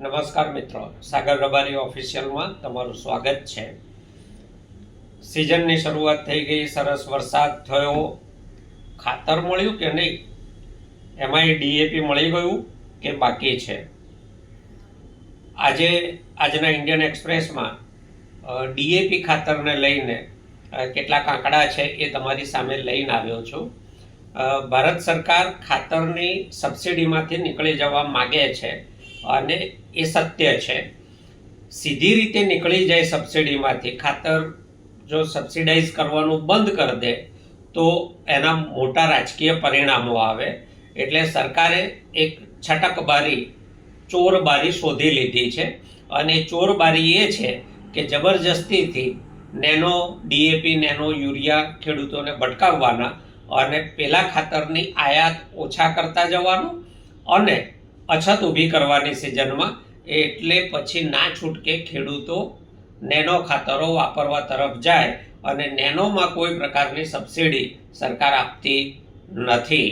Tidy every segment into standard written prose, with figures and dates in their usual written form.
નમસ્કાર મિત્રો, સાગર રબારી ઓફિશિયલમાં તમારું સ્વાગત છે. સિઝનની શરૂઆત થઈ ગઈ, સરસ વરસાદ થયો. ખાતર મળ્યું કે નહીં, એમાંય ડીએપી મળી ગયું કે બાકી છે? આજના ઇન્ડિયન એક્સપ્રેસમાં ડીએપી ખાતરને લઈને કેટલાક આંકડા છે એ તમારી સામે લઈને આવ્યો છું. ભારત સરકાર ખાતરની સબસિડીમાંથી નીકળી જવા માગે છે અને એ સત્ય છે. સીધી રીતે નીકળી જાય સબસિડીમાંથી, ખાતર જો સબસિડાઇઝ કરવાનું બંધ કરી દે તો એના મોટા રાજકીય પરિણામો આવે. એટલે સરકારે એક છટકબારી, ચોરબારી શોધી લીધી છે. અને ચોરબારી એ છે કે જબરજસ્તીથી નેનો ડીએપી, નેનો યુરિયા ખેડૂતોને ભટકાવવાના અને પેલા ખાતરની આયાત ઓછા કરતા જવાનું અને અછત ઊભી કરવાની સિઝનમાં. એટલે પછી ના છૂટકે ખેડૂતો નેનો ખાતરો વાપરવા તરફ જાય અને નેનોમાં કોઈ પ્રકારની સબસિડી સરકાર આપતી નથી.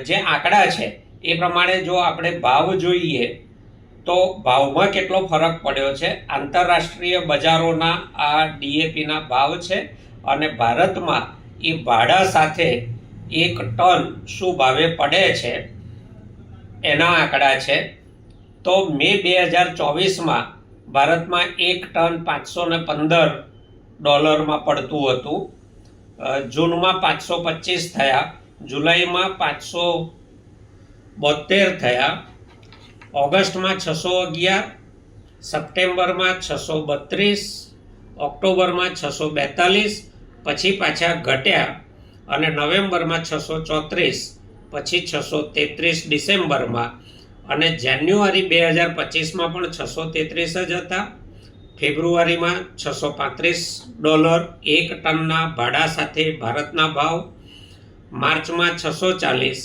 જે આંકડા છે એ પ્રમાણે જો આપણે ભાવ જોઈએ તો ભાવમાં કેટલો ફરક પડ્યો છે. આંતરરાષ્ટ્રીય બજારોના આ ડીએપીના ભાવ છે અને ભારતમાં એ ભાડા સાથે 1 ટન શું ભાવે પડે છે એના આંકડા છે. તો મે 2024માં ભારતમાં 1 ટન $515 પડતું હતું. જૂનમાં 525 થયા, જુલાઈમાં 572 થયા, ઓગસ્ટમાં 611, સપ્ટેમ્બરમાં 632, ઓક્ટોબરમાં 642, પછી પાછા ઘટ્યા અને નવેમ્બરમાં 634, પછી 633 ડિસેમ્બરમાં, અને જાન્યુઆરી 2025માં પણ 633 જ હતા. ફેબ્રુઆરીમાં $635 1 ટનના ભાડા સાથે ભારતના ભાવ, માર્ચમાં 640,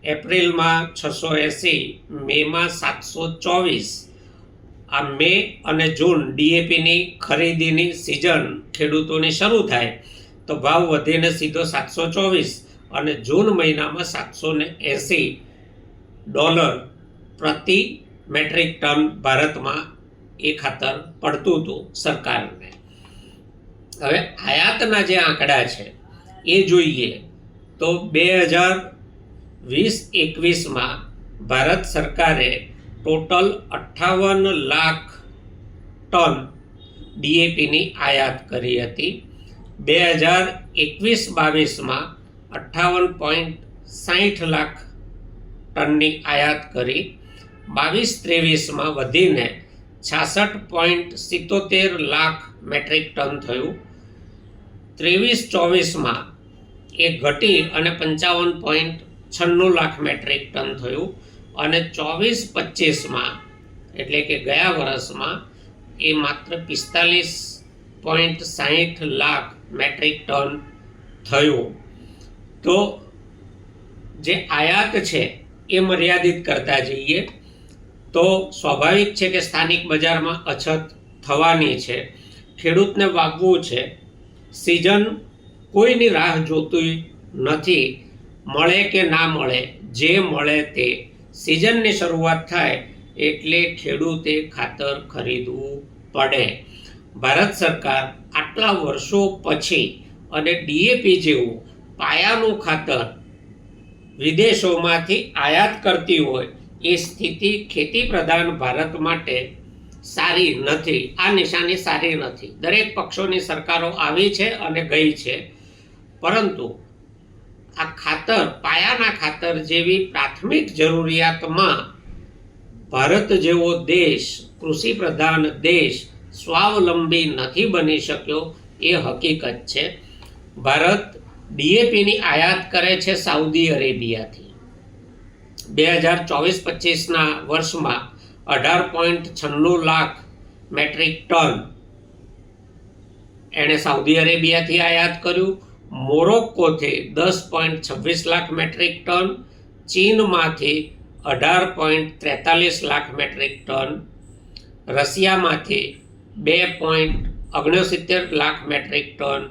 એપ્રિલમાં 680, મેમાં 724. આ મે અને જૂન ડીએપીની ખરીદીની સિઝન ખેડૂતોની શરૂ થાય તો ભાવ વધીને સીધો 724 અને જૂન મહિનામાં $780 પ્રતિ મેટ્રિક ટન ભારતમાં એ ખાતર પડતું હતું સરકારને. હવે આયાતના જે આંકડા છે એ જોઈએ તો 2020-21માં ભારત સરકારે ટોટલ 58 લાખ ટન ડીએપીની આયાત કરી હતી. 2021-22માં 58.60 લાખ ટનની આયાત કરી. 22-23માં વધીને 66.77 લાખ મેટ્રિક ટન થયું. 23-24માં એ ઘટી અને 55.96 લાખ મેટ્રિક ટન થયું. અને 24-25માં એટલે કે ગયા વર્ષમાં એ માત્ર 45.60 લાખ મેટ્રિક ટન થયું. તો જે આયાત છે એ મર્યાદિત કરતા જઈએ તો સ્વાભાવિક છે કે સ્થાનિક બજારમાં અછત થવાની છે. ખેડૂતને વાવવું છે, સિઝન કોઈની રાહ જોતી નથી, મળે કે ના મળે, જે મળે તે. સિઝનની શરૂઆત થાય એટલે ખેડૂતે ખાતર ખરીદવું પડે. ભારત સરકાર આટલા વર્ષો પછી અને ડીએપી જેવું પાયાનું ખાતર વિદેશોમાંથી આયાત કરતી હોય એ સ્થિતિ ખેતી પ્રધાન ભારત માટે સારી નથી. આ નિશાની સારી નથી. દરેક પક્ષોની સરકારો આવી છે અને ગઈ છે, પરંતુ આ ખાતર, પાયાના ખાતર જેવી પ્રાથમિક જરૂરિયાતમાં ભારત જેવો દેશ, કૃષિ પ્રધાન દેશ સ્વાવલંબી નથી બની શક્યો એ હકીકત છે. ભારત ડીએપીની આયાત કરે છે સાઉદી અરેબિયાથી. 2024-25ના વર્ષમાં 18.96 લાખ મેટ્રિક ટન એણે સાઉદી અરેબિયાથી આયાત કર્યું. મોરોક્કોથી 10.26 લાખ મેટ્રિક ટન, ચીનમાંથી 18.43 લાખ મેટ્રિક ટન, રશિયામાંથી 2.69 લાખ મેટ્રિક ટન,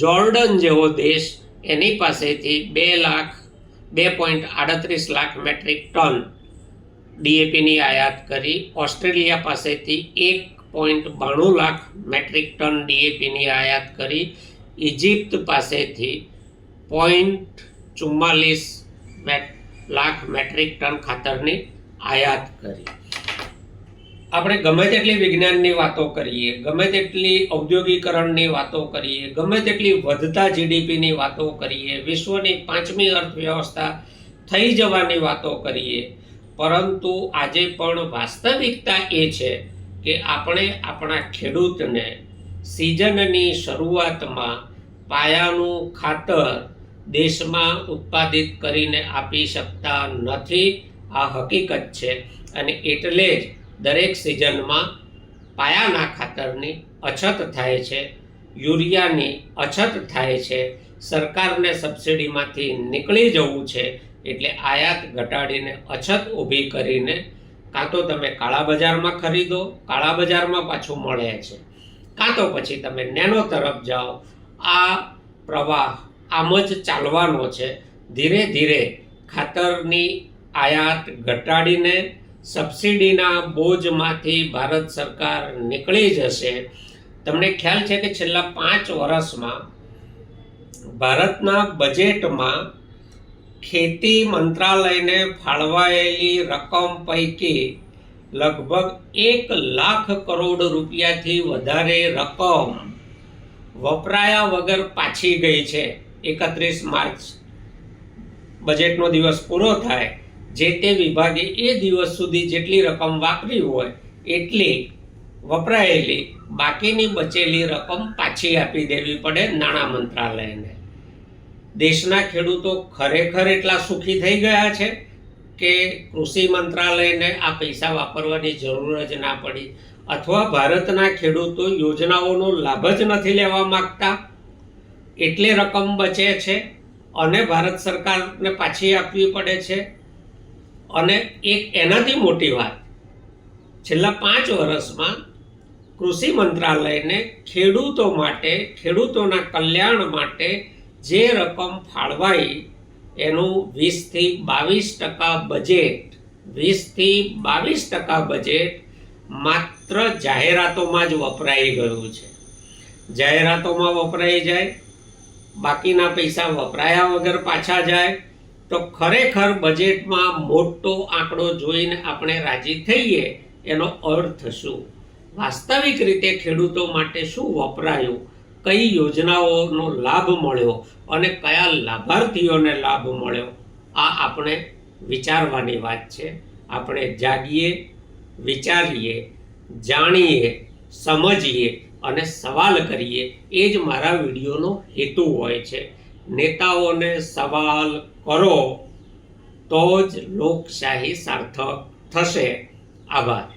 જોર્ડન જેવો દેશ એની પાસેથી 2.38 લાખ મેટ્રિક ટન ડીએપીની આયાત કરી, ઓસ્ટ્રેલિયા પાસેથી 1.92 લાખ મેટ્રિક ટન ડીએપીની આયાત કરી, ઇજિપ્ત પાસેથી 0.44 લાખ મેટ્રિક ટન ખાતરની આયાત કરી. આપણે ગમે તેટલી વિજ્ઞાનની વાતો કરીએ, ગમે તેટલી ઔદ્યોગિકરણની વાતો કરીએ, ગમે તેટલી વધતા જીડીપીની વાતો કરીએ, વિશ્વની 5મી અર્થવ્યવસ્થા થઈ જવાની વાતો કરીએ, પરંતુ આજે પણ વાસ્તવિકતા એ છે કે આપણે આપણા ખેડૂતને સિઝનની શરૂઆતમાં પાયાનું ખાતર દેશમાં ઉત્પાદિત કરીને આપી શકતા નથી. આ હકીકત છે અને એટલે જ દરેક સિઝનમાં પાયાના ખાતરની અછત થાય છે, યુરિયાની અછત થાય છે. સરકારને સબસિડીમાંથી નીકળી જવું છે એટલે આયાત ઘટાડીને અછત ઊભી કરીને કાં તો તમે કાળા બજારમાં ખરીદો, કાળા બજારમાં પાછું મળે છે, કાં તો પછી તમે નેનો તરફ જાઓ. આ પ્રવાહ આમ જ ચાલવાનો છે. ધીરે ધીરે ખાતરની આયાત ઘટાડીને સબસિડીના બોજમાંથી ભારત સરકાર નીકળી જશે. તમને ખ્યાલ છે કે છેલ્લા 5 વર્ષમાં ભારતના બજેટમાં ખેતી મંત્રાલયને ફાળવાયેલી રકમ પૈકી લગભગ 1 લાખ કરોડ રૂપિયાથી વધારે રકમ વપરાયા વગર પાછી ગઈ છે. 31 માર્ચ બજેટનો દિવસ પૂરો થાય, જે તે વિભાગે એ દિવસ સુધી જેટલી રકમ વાપરી હોય એટલી વપરાયેલી બાકીની બચેલી રકમ પાછી આપી દેવી પડે નાણાં મંત્રાલયને. દેશના ખેડૂતો ખરેખર એટલા સુખી થઈ ગયા છે કે કૃષિ મંત્રાલયને આ પૈસા વાપરવાની જરૂર જ ના પડી, અથવા ભારતના ખેડૂતો યોજનાઓનો લાભ જ નથી લેવા માંગતા એટલે રકમ બચે છે અને ભારત સરકારને પાછી આપવી પડે છે. અને એક એનાથી મોટી વાત, છેલ્લા 5 વર્ષમાં કૃષિ મંત્રાલયને ખેડૂતો માટે, ખેડૂતોના કલ્યાણ માટે જે રકમ ફાળવાઈ એનું 20-22% બજેટ, 20-22% બજેટ માત્ર જાહેરાતોમાં જ વપરાઈ ગયું છે. જાહેરાતોમાં વપરાઈ જાય, બાકીના પૈસા વપરાયા વગર પાછા જાય, તો ખરેખર બજેટમાં મોટો આંકડો જોઈને આપણે રાજી થઈએ એનો અર્થ શું? વાસ્તવિક રીતે ખેડૂતો માટે શું વપરાયું, કઈ યોજનાઓનો લાભ મળ્યો અને કયા લાભાર્થીઓને લાભ મળ્યો, આ આપણે વિચારવાની વાત છે. આપણે જાગીએ, વિચારીએ, જાણીએ, સમજીએ અને સવાલ કરીએ, એ જ મારા વિડીયોનો હેતુ હોય છે. નેતાઓને સવાલ કરો તો જ લોકશાહી સાર્થક થશે. આભાર.